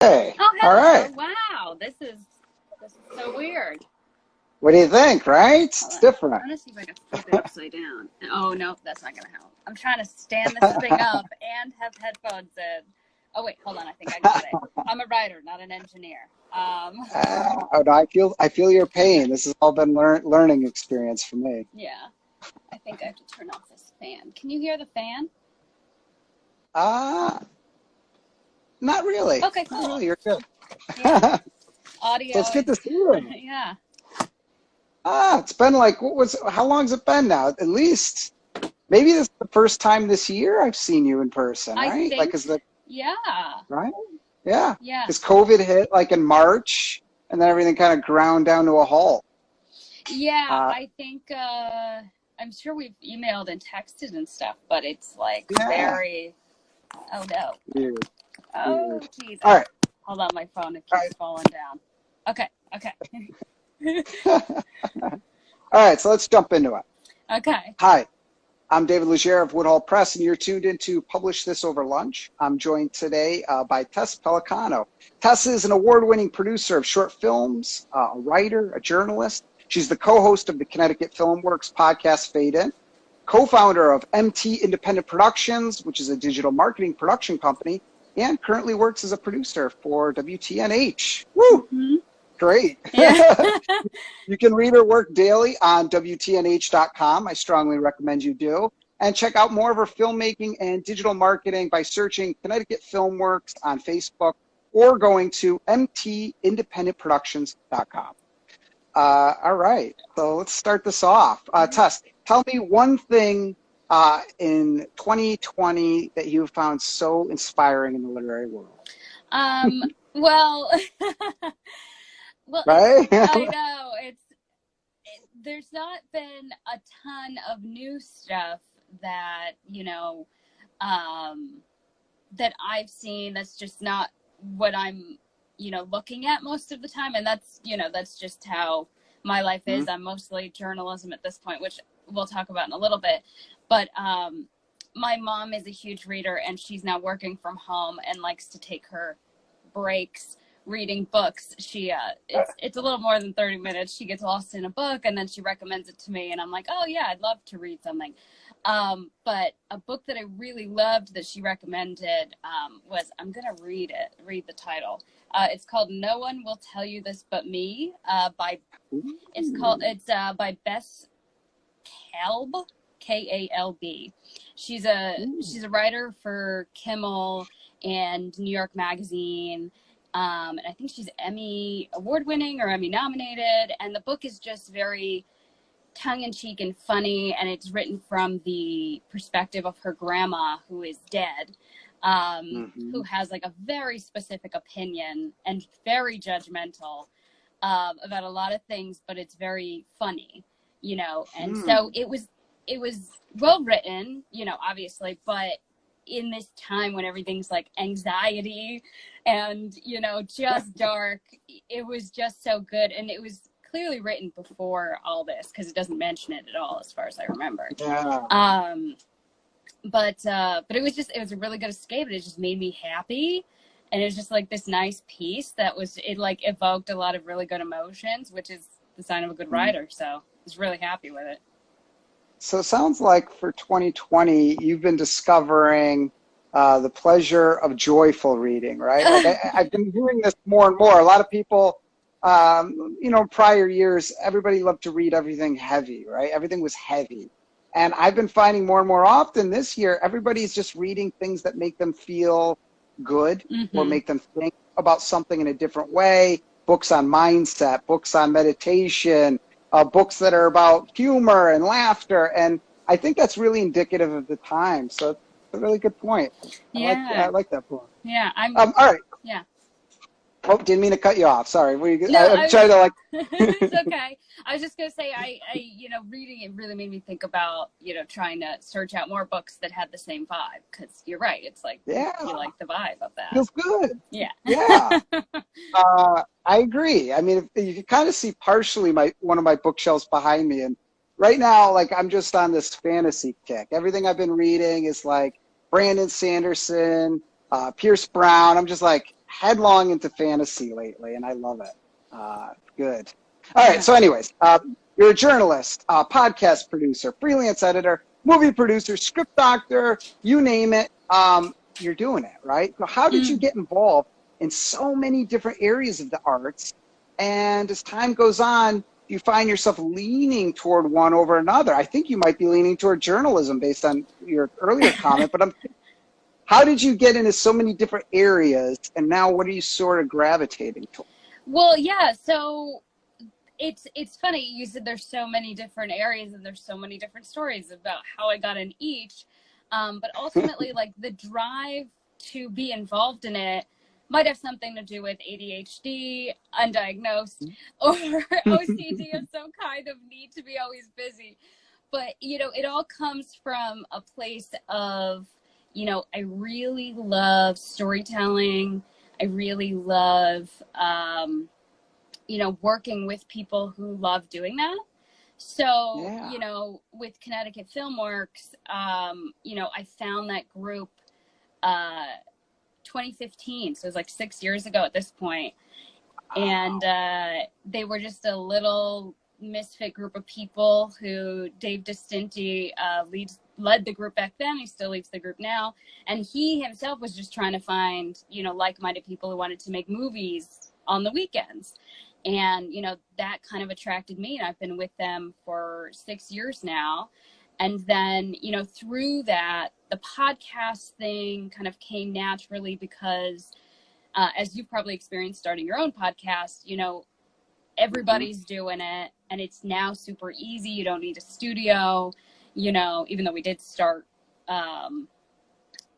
Hey, Oh, all hello. right. Wow. This is so weird. What do you think, right? Hold It's on. different. I'm gonna see if I can flip it upside down. Oh no, that's not gonna help. I'm trying to stand this thing up and have headphones in. Oh wait, hold on. I think I got it. I'm a writer, not an engineer. Oh, no, I feel your pain. This has all been learning experience for me. Yeah. I think I have to turn off this fan. Can you hear the fan? Uh, Not really. Okay, Not cool. really. You're good. Yeah. So Audio it's good is to see you. yeah. It's been like, how long's it been now? At least, maybe this is the first time this year I've seen you in person, I right? think yeah. Right? Yeah. Yeah. Because COVID hit like in March, and then everything kind of ground down to a halt. Yeah, Uh, I think I'm sure we've emailed and texted and stuff, but it's like yeah. very oh no. Weird. Oh Weird. geez. All Oh, right. hold on my phone, it All keeps falling down. Okay, okay. right. All right. So let's jump into it. Okay. Hi, I'm David Legere of Woodhall Press, and you're tuned in to Publish This Over Lunch. I'm joined today by Tess Pellicano. Tess is an award-winning producer of short films, a writer, a journalist. She's the co-host of the Connecticut Filmworks podcast, Fade In, co-founder of MT Independent Productions, which is a digital marketing production company, and currently works as a producer for WTNH. Woo! Hmm. Great. Yeah. You can read her work daily on WTNH.com. I strongly recommend you do. And check out more of her filmmaking and digital marketing by searching Connecticut Filmworks on Facebook or going to mtindependentproductions.com. All right, so let's start this off. Tess, tell me one thing in 2020 that you found so inspiring in the literary world. Well well Right? I know there's not been a ton of new stuff that, that I've seen that's just not what I'm, looking at most of the time. And that's just how my life is. Mhm. I'm mostly journalism at this point, which we'll talk about in a little bit. But my mom is a huge reader, and she's now working from home and likes to take her breaks reading books. It's a little more than 30 minutes. She gets lost in a book and then she recommends it to me, and I'm like, oh yeah, I'd love to read something. But a book that I really loved that she recommended was, I'm gonna read the title. It's called No One Will Tell You This But Me, by Bess Kalb, Kalb. She's a writer for Kimmel and New York Magazine. And I think she's Emmy award winning or Emmy nominated. And the book is just very tongue in cheek and funny. And it's written from the perspective of her grandma, who is dead, who has like a very specific opinion and very judgmental about a lot of things, but it's very funny, And so it was well written, obviously, but in this time when everything's like anxiety and, just dark, it was just so good. And it was clearly written before all this, because it doesn't mention it at all, as far as I remember. Yeah. But it was a really good escape, and it just made me happy. And it was just like this nice piece it like evoked a lot of really good emotions, which is the sign of a good writer. So I was really happy with it. So it sounds like for 2020, you've been discovering the pleasure of joyful reading, right? Like I've been hearing this more and more. A lot of people, prior years, everybody loved to read everything heavy, right? Everything was heavy. And I've been finding more and more often this year, everybody's just reading things that make them feel good or make them think about something in a different way. Books on mindset, books on meditation, books that are about humor and laughter. And I think that's really indicative of the time. So it's a really good point. Yeah. I like that point. Yeah. All right. Yeah. Oh, didn't mean to cut you off. Sorry. No, I'm trying to like. It's okay. I was just going to say, reading it really made me think about, trying to search out more books that had the same vibe. Because you're right. It's like, Yeah. you like the vibe of that. Feels good. Yeah. Yeah. I agree. I mean, you can kind of see partially one of my bookshelves behind me. And right now, like, I'm just on this fantasy kick. Everything I've been reading is like Brandon Sanderson, Pierce Brown. I'm just like, headlong into fantasy lately, and I love it. Good. All right. So, anyways, you're a journalist, podcast producer, freelance editor, movie producer, script doctor, you name it. You're doing it, right? So, how did you get involved in so many different areas of the arts? And as time goes on, you find yourself leaning toward one over another. I think you might be leaning toward journalism based on your earlier comment, but how did you get into so many different areas, and now what are you sort of gravitating toward? Well, yeah, so it's funny. You said there's so many different areas and there's so many different stories about how I got in each. But ultimately, like the drive to be involved in it might have something to do with ADHD, undiagnosed, or OCD of some kind of need to be always busy. But, you know, it all comes from a place of, you know, I really love storytelling. I really love, you know, working with people who love doing that. So, Yeah. you know, with Connecticut Filmworks, you know, I found that group 2015. So it was like 6 years ago at this point. And they were just a little misfit group of people who Dave DeStinti led the group back then. He still leads the group now. And he himself was just trying to find, you know, like-minded people who wanted to make movies on the weekends. And, you know, that kind of attracted me. And I've been with them for 6 years now. And then, you know, through that, the podcast thing kind of came naturally because, as you've probably experienced starting your own podcast, you know, everybody's doing it and it's now super easy. You don't need a studio, you know, even though we did start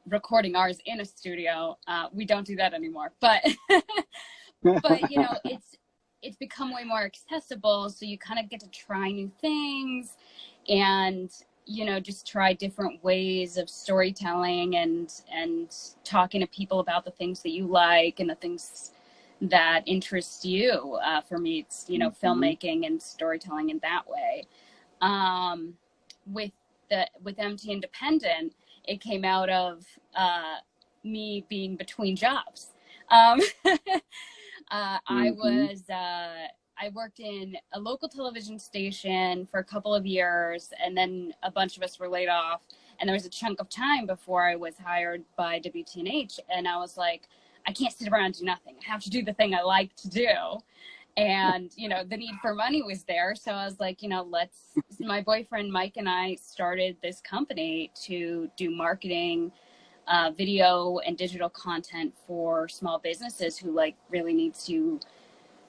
recording ours in a studio. We don't do that anymore, but, but, you know, it's become way more accessible. So you kind of get to try new things and, you know, just try different ways of storytelling and talking to people about the things that you like and the things that interest you. For me, it's, you know, filmmaking and storytelling in that way. With MT Independent, it came out of me being between jobs. I worked in a local television station for a couple of years, and then a bunch of us were laid off. And there was a chunk of time before I was hired by WTNH. And I was like, I can't sit around and do nothing. I have to do the thing I like to do. And, you know, the need for money was there. So I was like, you know, my boyfriend Mike and I started this company to do marketing, video and digital content for small businesses who like really need to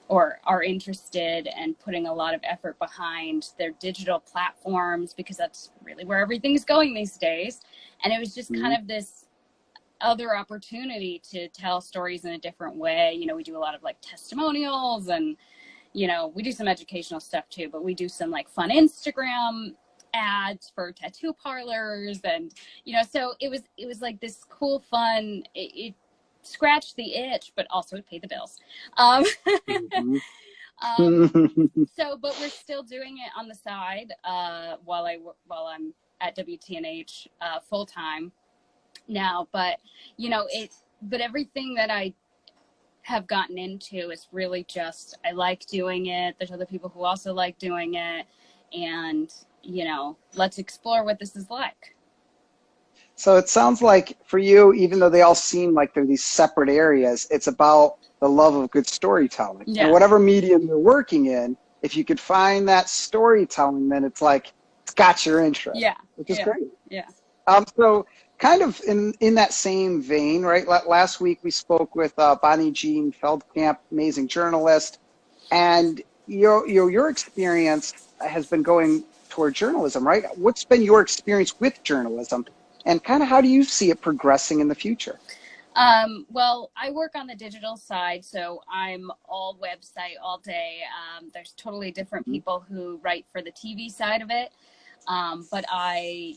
or are interested and putting a lot of effort behind their digital platforms, because that's really where everything's going these days. And it was just kind of this other opportunity to tell stories in a different way. You know, we do a lot of like testimonials and, you know, we do some educational stuff too, but we do some like fun Instagram ads for tattoo parlors. And, you know, so it was like this cool, fun, it scratch the itch, but also it paid the bills. So, but we're still doing it on the side while I'm at WTNH full time now. But you know, but everything that I have gotten into is really just I like doing it. There's other people who also like doing it, and you know, let's explore what this is like. So it sounds like for you, even though they all seem like they're these separate areas, it's about the love of good storytelling. Yeah. And whatever medium you're working in, if you could find that storytelling, then it's like, it's got your interest. Yeah. Which is great. Yeah. So kind of in that same vein, right? Last week we spoke with Bonnie Jean Feldkamp, amazing journalist. And your experience has been going toward journalism, right? What's been your experience with journalism? And kind of how do you see it progressing in the future? Well, I work on the digital side, so I'm all website all day. There's totally different people who write for the TV side of it. But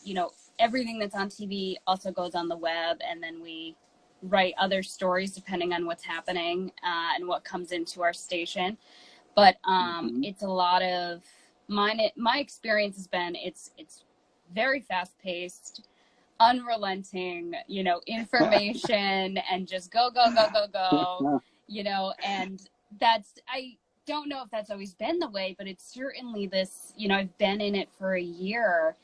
you know, everything that's on TV also goes on the web, and then we write other stories depending on what's happening and what comes into our station. But it's a lot of my experience has been it's very fast paced. unrelenting, you know, information and just go, go, go, go, go, you know, and I don't know if that's always been the way, but it's certainly this, you know, I've been in it for a year,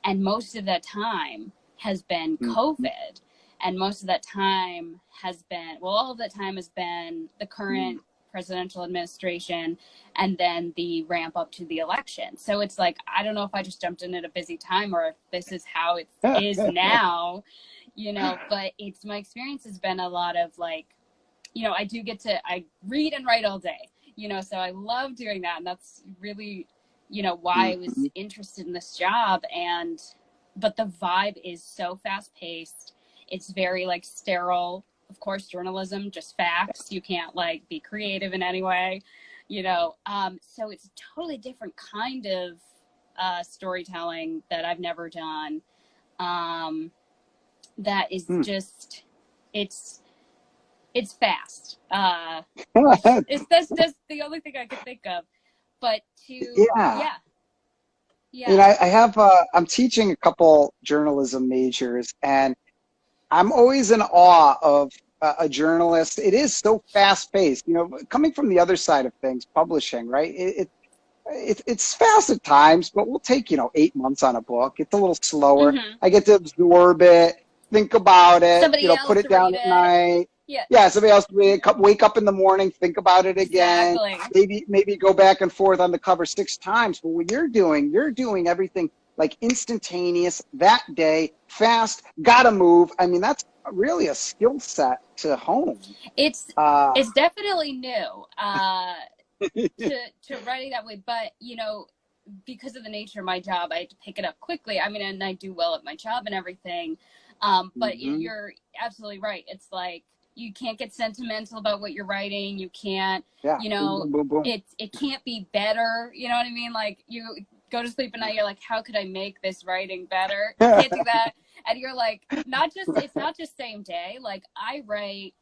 and most of that time has been COVID. And most of that time has been, well, all of that time has been the current presidential administration and then the ramp up to the election. So it's like, I don't know if I just jumped in at a busy time or if this is how it is now, you know, but my experience has been a lot of like, you know, I read and write all day, you know, so I love doing that. And that's really, you know, why I was interested in this job. But the vibe is so fast paced. It's very like sterile. Of course, journalism, just facts. You can't like be creative in any way, you know. So it's a totally different kind of storytelling that I've never done. That is just, it's fast. That's just the only thing I could think of. But yeah. You know, I have, I'm teaching a couple journalism majors, and I'm always in awe of a journalist. It is so fast paced, you know, coming from the other side of things, publishing, right? It's fast at times, but we'll take, you know, 8 months on a book. It's a little slower. I get to absorb it, think about it, Somebody you know, put it down at night. Yeah, somebody else wake up in the morning, think about it again. Exactly. Maybe go back and forth on the cover 6 times. But what you're doing everything like instantaneous, that day, fast, gotta move. I mean, that's really a skill set to hone. It's definitely new to writing that way. But, you know, because of the nature of my job, I had to pick it up quickly. I mean, and I do well at my job and everything. But you're absolutely right. It's like, you can't get sentimental about what you're writing. You can't, you know, it can't be better. You know what I mean? Like, you go to sleep at night, you're like, how could I make this writing better? You can't do that. And you're like, it's not just same day. Like, I write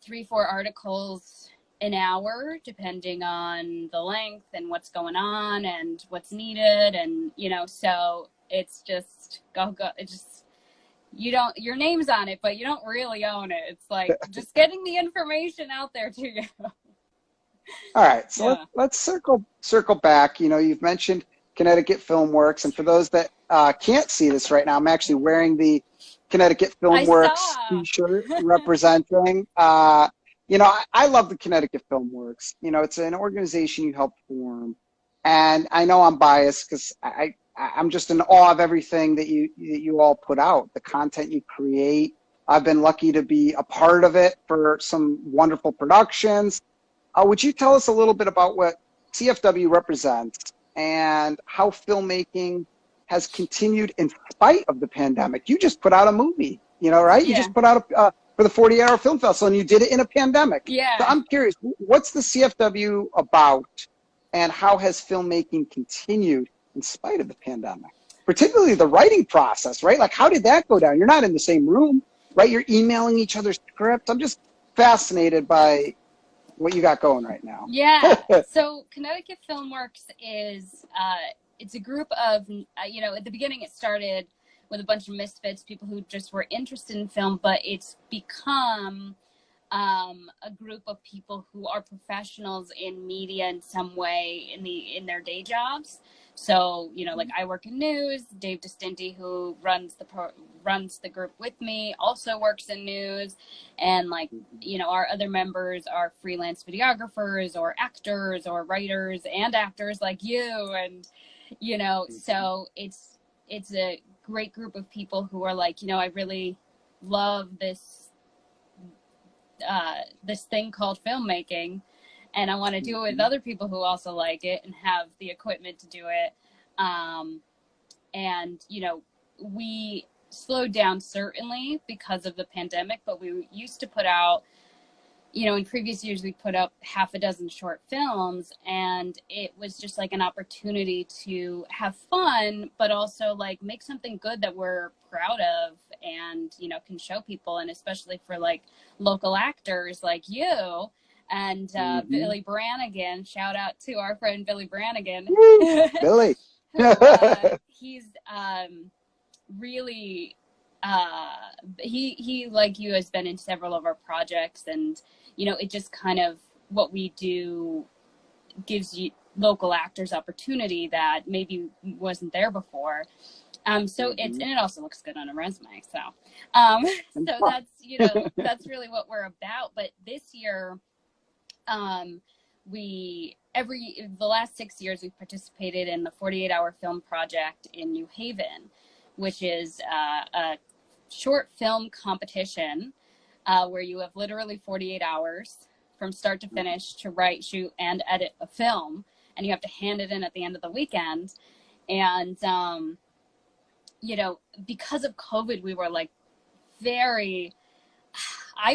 3-4 articles an hour, depending on the length and what's going on and what's needed. And, you know, so it's just go. It's just, your name's on it, but you don't really own it. It's like just getting the information out there to you. All right. So let's circle back. You know, you've mentioned Connecticut Film Works. And for those that can't see this right now, I'm actually wearing the Connecticut Film Works t-shirt representing. You know, I love the Connecticut Film Works. You know, it's an organization you helped form. And I know I'm biased because I'm just in awe of everything that you all put out, the content you create. I've been lucky to be a part of it for some wonderful productions. Would you tell us a little bit about what CFW represents and how filmmaking has continued in spite of the pandemic? You just put out a movie, you know, right? You just put out for the 40-hour film festival, and you did it in a pandemic. So I'm curious, what's the CFW about, and how has filmmaking continued in spite of the pandemic? Particularly the writing process, right? Like, how did that go down? You're not in the same room, right? You're emailing each other's scripts. I'm just fascinated by what you got going right now. Yeah. So Connecticut Film Works is, it's a group of, you know, at the beginning it started with a bunch of misfits, people who just were interested in film, but it's become a group of people who are professionals in media in some way in their day jobs. So, you know, like I work in news. Dave DeStinti, who runs the group with me, also works in news. And like, you know, our other members are freelance videographers or actors or writers and actors like you. And, you know, so it's a great group of people who are like, you know, I really love this thing called filmmaking, and I want to do it with other people who also like it and have the equipment to do it. And, you know, we slowed down certainly because of the pandemic, but we used to put out, you know, in previous years, we put up 6 short films, and it was just like an opportunity to have fun, but also like make something good that we're proud of and, you know, can show people. And especially for like local actors like you and Billy Brannigan, shout out to our friend Billy Brannigan. Billy. He's really he, like you, has been in several of our projects, and, you know, it just kind of, what we do gives you local actors opportunity that maybe wasn't there before. So it's, and it also looks good on a resume. So, so that's, you know, that's really what we're about. But this year, the last 6 years, we've participated in the 48-hour film project in New Haven, which is a short film competition where you have literally 48 hours from start to finish to write, shoot, and edit a film, and you have to hand it in at the end of the weekend. And you know, because of COVID, we were like I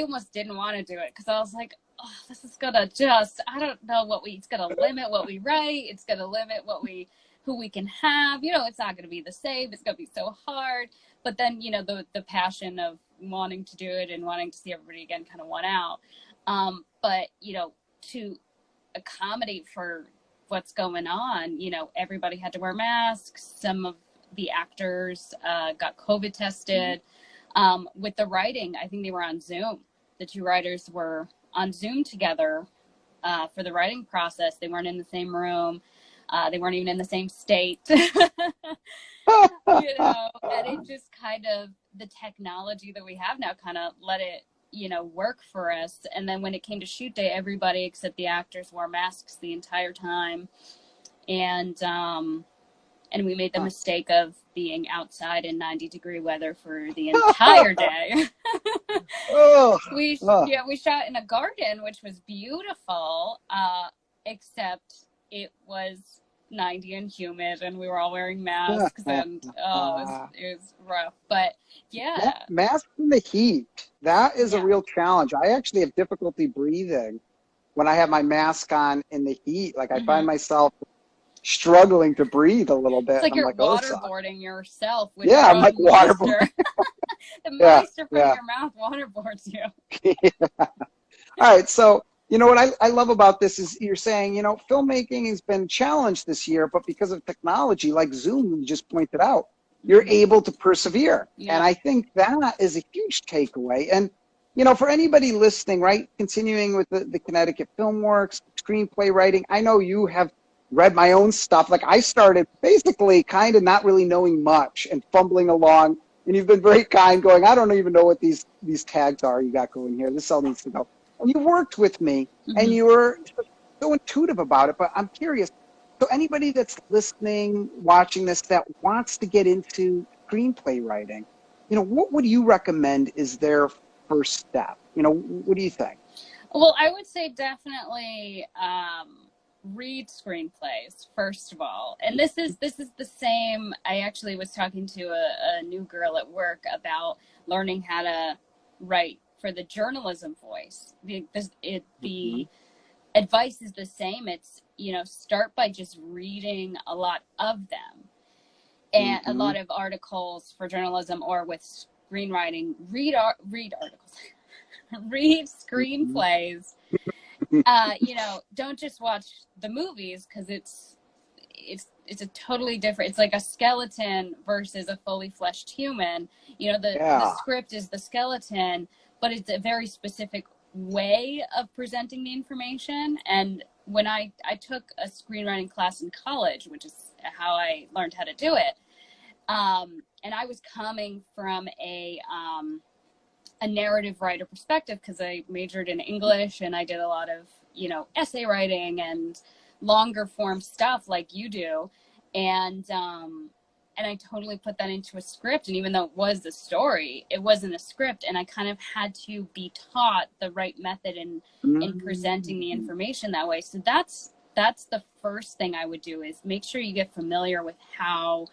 almost didn't want to do it, because I was like, oh, this is gonna just, I don't know it's gonna limit what we write. It's gonna limit who we can have. You know, it's not gonna be the same. It's gonna be so hard. But then, you know, the passion of wanting to do it and wanting to see everybody again kind of won out. But, you know, to accommodate for what's going on, you know, everybody had to wear masks. Some of the actors got COVID tested. With the writing, I think they were on Zoom. The two writers were on Zoom together for the writing process. They weren't in the same room. They weren't even in the same state. You know, and it just kind of, the technology that we have now kind of let it, you know, work for us. And then when it came to shoot day, everybody except the actors wore masks the entire time. And we made the mistake of being outside in 90-degree weather for the entire day. We shot in a garden, which was beautiful, except it was 90 and humid, and we were all wearing masks, and it was rough. But yeah, masks in the heat, that is a real challenge. I actually have difficulty breathing when I have my mask on in the heat. Like, I find myself struggling to breathe a little bit. It's like I'm you're like, waterboarding yourself with I'm like waterboarding. The moisture from your mouth waterboards you. All right, so you know what I love about this is you're saying, you know, filmmaking has been challenged this year, but because of technology like Zoom, you just pointed out, you're able to persevere. And I think that is a huge takeaway. And, you know, for anybody listening, right, continuing with the Connecticut Filmworks, screenplay writing, I know you have read my own stuff. Like, I started basically kind of not really knowing much and fumbling along. And you've been very kind, going, I don't even know what these tags are you got going here. This all needs to go. And you worked with me, and you were so intuitive about it. But I'm curious, so anybody that's listening, watching this, that wants to get into screenplay writing, you know, what would you recommend is their first step? You know, what do you think? Well, I would say definitely read screenplays, first of all. And this is the same. I actually was talking to a new girl at work about learning how to write for the journalism voice. The advice is the same. It's, you know, start by just reading a lot of them, and a lot of articles for journalism, or with screenwriting, read articles, read screenplays. You know, don't just watch the movies, because it's a totally different, it's like a skeleton versus a fully fleshed human. You know, the script is the skeleton, but it's a very specific way of presenting the information. And when I took a screenwriting class in college, which is how I learned how to do it, and I was coming from a narrative writer perspective, because I majored in English and I did a lot of, you know, essay writing and longer form stuff like you do. And I totally put that into a script. And even though it was a story, it wasn't a script. And I kind of had to be taught the right method in presenting the information that way. So that's the first thing I would do, is make sure you get familiar with how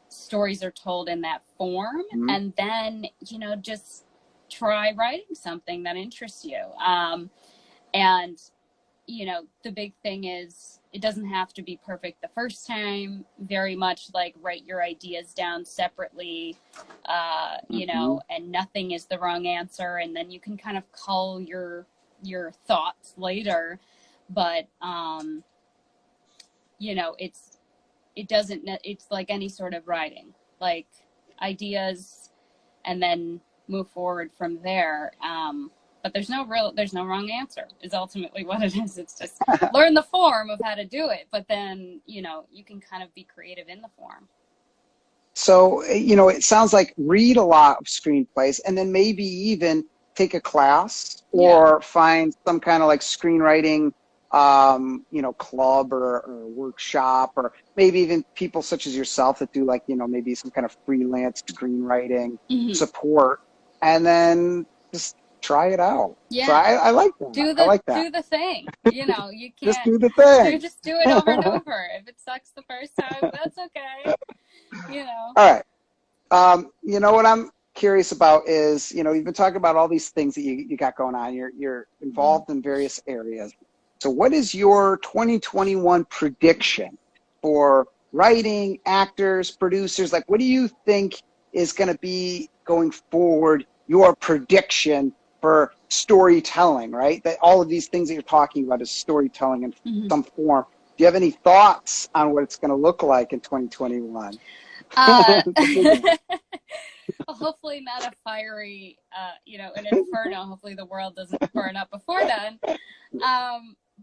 stories are told in that form. And then, you know, just try writing something that interests you. And, you know, the big thing is, it doesn't have to be perfect the first time. Very much like, write your ideas down separately, you know, and nothing is the wrong answer. And then you can kind of cull your thoughts later. But, you know, it's like any sort of writing, like ideas and then move forward from there. But there's no wrong answer is ultimately what it is. It's just learn the form of how to do it, but then, you know, you can kind of be creative in the form. So, you know, it sounds like read a lot of screenplays and then maybe even take a class or find some kind of like screenwriting, you know, club or workshop, or maybe even people such as yourself that do like, you know, maybe some kind of freelance screenwriting support, and then just try it out. Yeah. So I like that. I like that. Do the thing. You know, you can't just do the thing. You just do it over and over. If it sucks the first time, that's okay. You know. All right. You know what I'm curious about is, you know, you've been talking about all these things that you got going on. You're involved in various areas. So what is your 2021 prediction for writing, actors, producers? Like, what do you think is going to be going forward, your prediction for storytelling, right? That all of these things that you're talking about is storytelling in some form. Do you have any thoughts on what it's going to look like in 2021? Hopefully not a fiery, you know, an inferno. Hopefully the world doesn't burn up before then.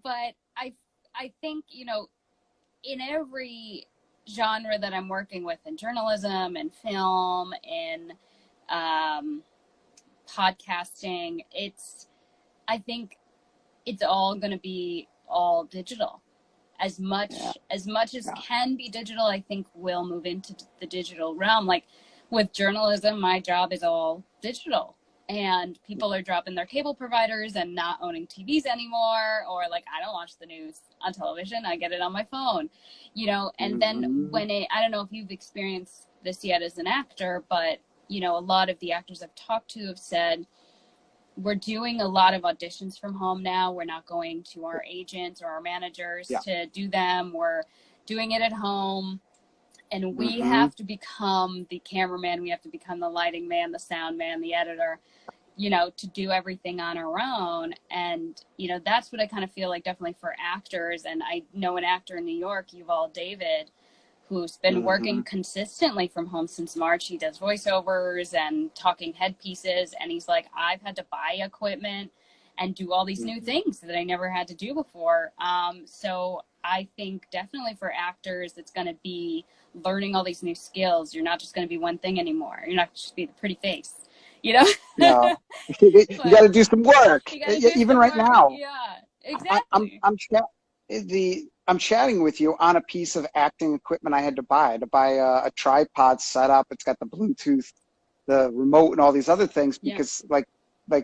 But I think, you know, in every genre that I'm working with, in journalism and film and podcasting, I think it's all going to be all digital. As much as can be digital, I think we'll move into the digital realm. Like with journalism, my job is all digital, and people are dropping their cable providers and not owning TVs anymore, or like, I don't watch the news on television, I get it on my phone, you know. And then when I don't know if you've experienced this yet as an actor, but you know, a lot of the actors I've talked to have said, we're doing a lot of auditions from home now. We're not going to our agents or our managers to do them. We're doing it at home. And we have to become the cameraman. We have to become the lighting man, the sound man, the editor, you know, to do everything on our own. And, you know, that's what I kind of feel like definitely for actors. And I know an actor in New York, Yuval David, who's been working consistently from home since March. He does voiceovers and talking head pieces. And he's like, I've had to buy equipment and do all these new things that I never had to do before. So I think definitely for actors, it's going to be learning all these new skills. You're not just going to be one thing anymore. You're not just be the pretty face, you know? No. You got to do some work. Even right now. Yeah, exactly. I'm chatting with you on a piece of acting equipment I had to buy. A tripod setup. It's got the Bluetooth, the remote, and all these other things because, like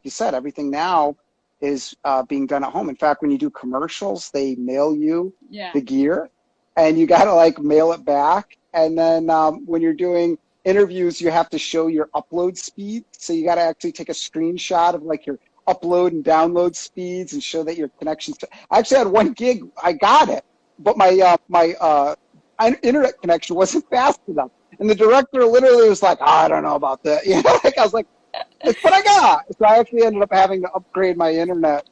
you said, everything now is being done at home. In fact, when you do commercials, they mail you the gear, and you got to like mail it back. And then when you're doing interviews, you have to show your upload speed. So you got to actually take a screenshot of like your upload and download speeds and show that your connections. I actually had one gig, I got it, but my internet connection wasn't fast enough. And the director literally was like, I don't know about that. You know, like I was like, it's what I got. So I actually ended up having to upgrade my internet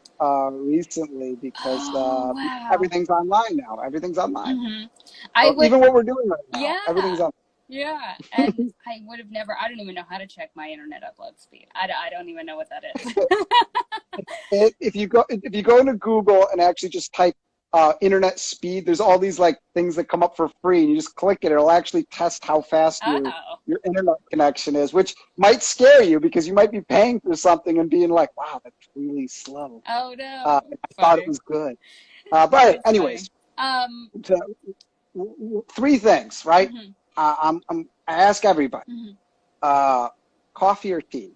recently because everything's online now. Everything's online. Even what we're doing right now, everything's online. Yeah, and I would have never, I don't even know how to check my internet upload speed. I don't even know what that is. If you go into Google and actually just type internet speed, there's all these like things that come up for free, and you just click it. It'll actually test how fast your internet connection is, which might scare you because you might be paying for something and being like, wow, that's really slow. Oh, no. I thought it was good. But anyways, three things, right? I ask everybody, coffee or tea?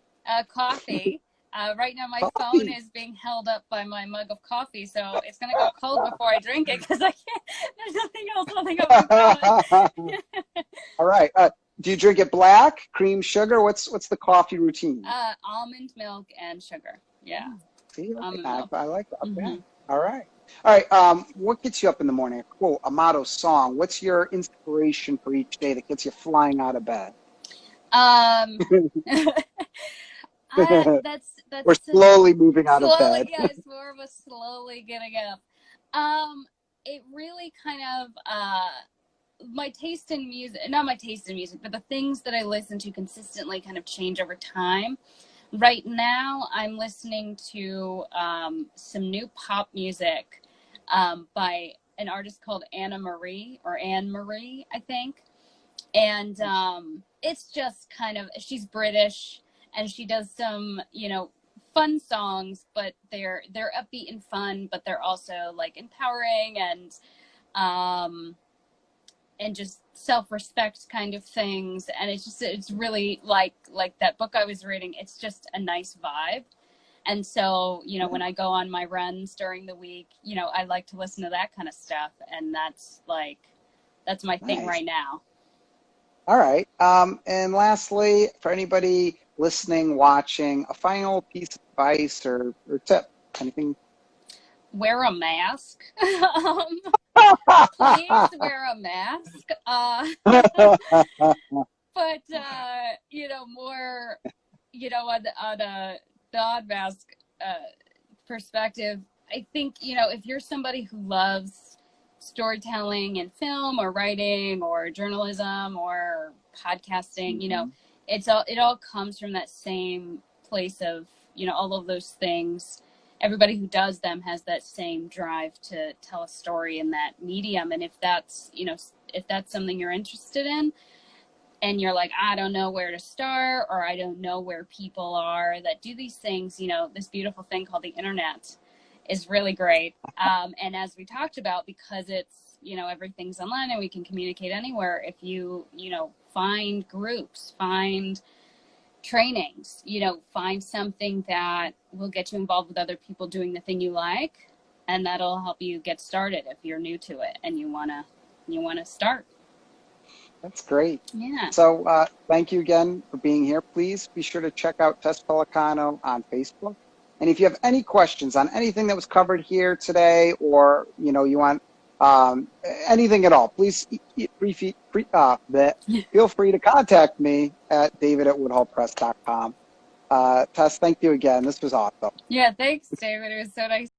Coffee. Right now my phone is being held up by my mug of coffee, so it's going to go cold before I drink it because I can't, there's nothing else holding up my phone. All right. Do you drink it black, cream, sugar? What's the coffee routine? Almond milk and sugar. Yeah. See, I like that. Okay. All right. All right. What gets you up in the morning? A quote, a motto, song. What's your inspiration for each day that gets you flying out of bed? We're slowly moving out of bed. Yeah, it's more of a slowly getting up. It really kind of my taste in music, not my taste in music, but the things that I listen to consistently kind of change over time. Right now, I'm listening to some new pop music by an artist called Anne Marie, I think. And it's just kind of, she's British, and she does some, you know, fun songs, but they're upbeat and fun, but they're also like empowering and just self-respect kind of things. And it's really like that book I was reading. It's just a nice vibe. And so, you know, when I go on my runs during the week, you know, I like to listen to that kind of stuff. And that's my thing right now. All right. And lastly, for anybody listening, watching, a final piece of advice or tip, anything? Wear a mask. Please wear a mask. But, you know, more, you know, on a non-mask perspective, I think, you know, if you're somebody who loves storytelling and film or writing or journalism or podcasting, you know, it all comes from that same place of, you know, all of those things. Everybody who does them has that same drive to tell a story in that medium. And if that's, you know, if that's something you're interested in and you're like, I don't know where to start, or I don't know where people are that do these things, you know, this beautiful thing called the internet is really great. And as we talked about, because it's, you know, everything's online and we can communicate anywhere, if you know, find groups, find trainings, you know, find something that will get you involved with other people doing the thing you like, and that'll help you get started if you're new to it and you want to start. That's great. Yeah. So thank you again for being here. Please be sure to check out Tess Pellicano on Facebook. And if you have any questions on anything that was covered here today, or, you know, you want anything at all, please feel free to contact me at david@woodhullpress.com. Tess, thank you again. This was awesome. Yeah, thanks, David. It was so nice.